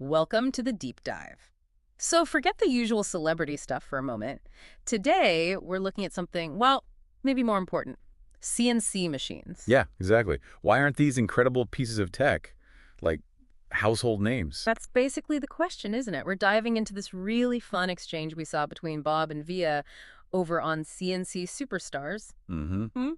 Welcome to the deep dive. So forget the usual celebrity stuff for a moment. Today, we're looking at something, well, maybe more important, CNC machines. Yeah, exactly. Why aren't these incredible pieces of tech like household names? That's basically the question, isn't it? We're diving into this really fun exchange we saw between Bob and Via over on CNC Superstars. hmm Hmm?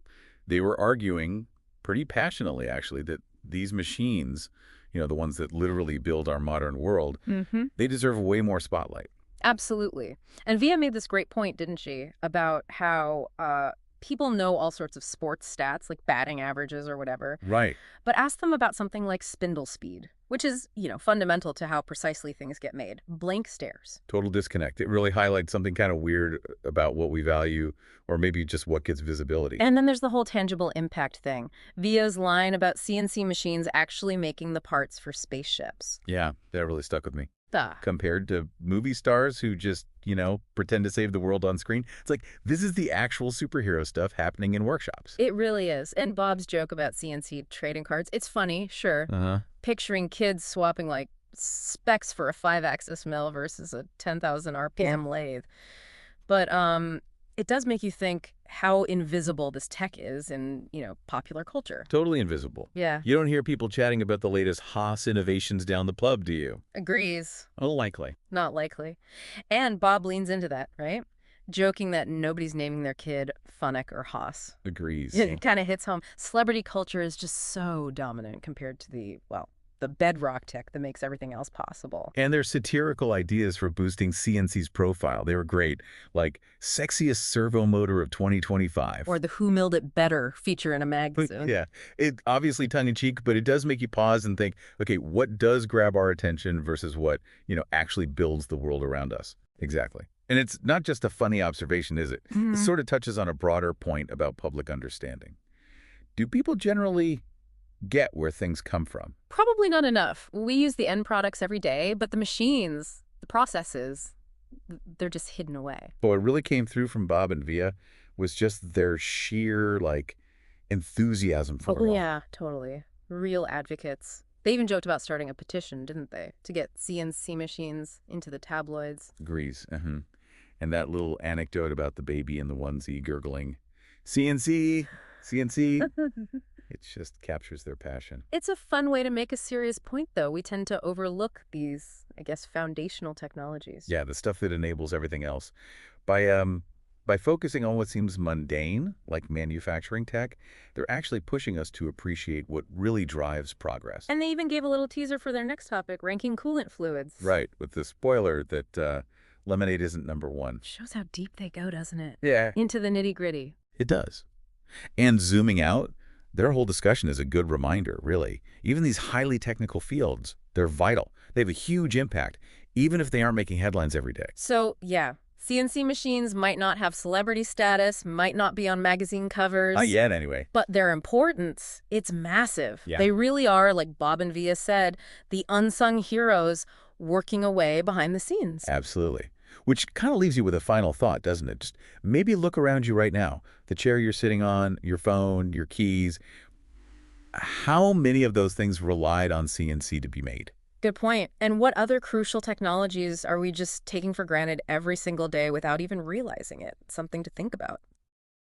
They were arguing pretty passionately, actually, that these machines, the ones that literally build our modern world, Mm-hmm. they deserve way more spotlight. Absolutely. And Via made this great point, didn't she, about how people know all sorts of sports stats, like batting averages or whatever, Right. but ask them about something like spindle speed, which is, fundamental to how precisely things get made. Blank stares. Total disconnect. It really highlights something kind of weird about what we value, or maybe just what gets visibility. And then there's the whole tangible impact thing. Via's line about CNC machines actually making the parts for spaceships. Yeah, that really stuck with me. Duh. Compared to movie stars who just, pretend to save the world on screen. It's like, this is the actual superhero stuff happening in workshops. It really is. And Bob's joke about CNC trading cards, it's funny, sure. Uh-huh. Picturing kids swapping like specs for a 5-axis mill versus a 10,000 RPM lathe. But it does make you think how invisible this tech is in, popular culture. Totally invisible. Yeah, You don't hear people chatting about the latest Haas innovations down the pub, do you? agrees. Unlikely. Not likely. And Bob leans into that, right? Joking that nobody's naming their kid Funnick or Haas. Agrees. It kind of hits home. Celebrity culture is just so dominant compared to the bedrock tech that makes everything else possible. And their satirical ideas for boosting CNC's profile, they were great. Like, sexiest servo motor of 2025. Or the Who Milled It Better feature in a magazine. Yeah, it obviously tongue-in-cheek, but it does make you pause and think, okay, what does grab our attention versus what, actually builds the world around us? Exactly. And it's not just a funny observation, is it? It sort of touches on a broader point about public understanding. Do people generally get where things come from? Probably not enough. We use the end products every day, but the machines, the processes, they're just hidden away. But what really came through from Bob and Via was just their sheer, enthusiasm for it all. Yeah, totally. Real advocates. They even joked about starting a petition, didn't they, to get CNC machines into the tabloids. Agrees. And that little anecdote about the baby in the onesie gurgling, CNC, CNC, it just captures their passion. It's a fun way to make a serious point, though. We tend to overlook these, I guess, foundational technologies. Yeah, the stuff that enables everything else. By focusing on what seems mundane, like manufacturing tech, they're actually pushing us to appreciate what really drives progress. And they even gave a little teaser for their next topic, ranking coolant fluids. Right, with the spoiler that lemonade isn't number one. Shows how deep they go, doesn't it? Yeah, Into the nitty-gritty. it does. And zooming out, their whole discussion is a good reminder, really. Even these highly technical fields, they're vital. They have a huge impact, even if they aren't making headlines every day. So, yeah, CNC machines might not have celebrity status, might not be on magazine covers. Not yet, anyway. But their importance, it's massive. Yeah. They really are, like Bob and Via said, the unsung heroes working away behind the scenes. Absolutely. Which kind of leaves you with a final thought, doesn't it? Just maybe look around you right now. The chair you're sitting on, your phone, your keys. How many of those things relied on CNC to be made? Good point. And what other crucial technologies are we just taking for granted every single day without even realizing it? Something to think about.